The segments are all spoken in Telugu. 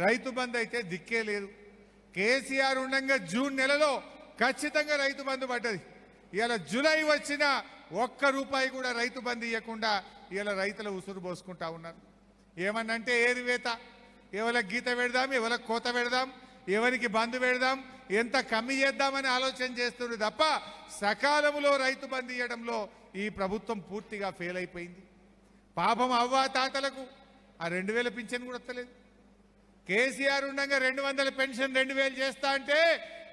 రైతు బంధు అయితే దిక్కే లేదు. కేసీఆర్ ఉండగా జూన్ నెలలో ఖచ్చితంగా రైతు బంధు పడ్డది. ఇలా జూలై వచ్చిన ఒక్క రూపాయి కూడా రైతు బంధు ఇవ్వకుండా ఇలా రైతుల ఉసురు పోసుకుంటా ఉన్నారు. ఏమన్నంటే ఏరివేత, ఎవరికి గీత పెడదాం, ఎవరికి కోత పెడదాం, ఎవరికి బంధు పెడదాం, ఎంత కమ్మి చేద్దామని ఆలోచన చేస్తున్నారు తప్ప సకాలంలో రైతు బంధు ఇవ్వడంలో ఈ ప్రభుత్వం పూర్తిగా ఫెయిల్ అయిపోయింది. పాపం అవ్వా తాతలకు ఆ 2000 పింఛన్ కూడా వస్తలేదు. కేసీఆర్ ఉండగా 200 పెన్షన్ 2000 చేస్తా అంటే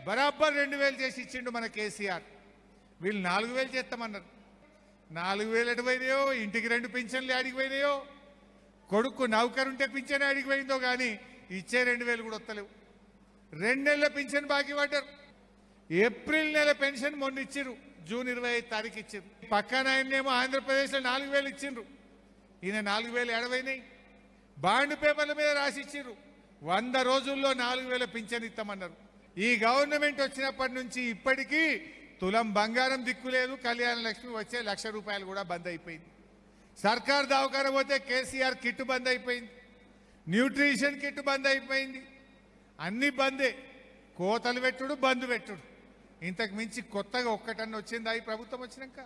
బరాబర్ 2000 చేసి ఇచ్చిండు మన కేసీఆర్. వీళ్ళు 4000 చేస్తామన్నారు. 4000 ఎటుపోయినాయో, ఇంటికి 2 పింఛన్లు అడిగిపోయినాయో, కొడుకు నౌకరుంటే పింఛన్ అడిగిపోయిందో కానీ ఇచ్చే 2000 కూడా వస్తలేవు. 2 నెలల పింఛన్ బాకీ పడ్డారు. ఏప్రిల్ నెల పెన్షన్ మొన్న ఇచ్చిర్రు, జూన్ 25 తారీఖు ఇచ్చిర్రు. పక్కన ఆయనేమో ఆంధ్రప్రదేశ్లో 4000 ఇచ్చిండ్రు, ఈయన 4000 ఎడవైనాయి. బాండ్ పేపర్ల మీద రాసి ఇచ్చిర్రు, 100 రోజుల్లో 4000 పింఛన్ ఇస్తామన్నారు. ఈ గవర్నమెంట్ వచ్చినప్పటి నుంచి ఇప్పటికీ తులం బంగారం దిక్కులేదు. కళ్యాణ లక్ష్మి వచ్చే ₹1,00,000 కూడా బంద్ అయిపోయింది. సర్కార్ దవాఖాన పోతే కేసీఆర్ కిట్ బంద్ అయిపోయింది, న్యూట్రిషన్ కిట్ బంద్ అయిపోయింది. అన్ని బందే, కోతలు పెట్టుడు, బంద్ పెట్టుడు. ఇంతకు మించి కొత్తగా ఒక్కటన్నా వచ్చిందా ఈ ప్రభుత్వం వచ్చినాక?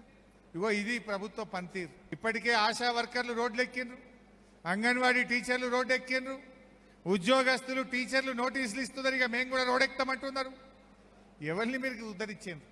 ఇగో ఇది ప్రభుత్వ పనితీరు. ఇప్పటికే ఆశా వర్కర్లు రోడ్లు ఎక్కిండ్రు, అంగన్వాడీ టీచర్లు రోడ్డు ఎక్కిండ్రు, ఉద్యోగస్తులు టీచర్లు నోటీసులు ఇస్తున్నారు, ఇక మేము కూడా రోడ్ ఎక్కుతామంటున్నారు. ఎవరిని మీరు ఉద్ధరించారు?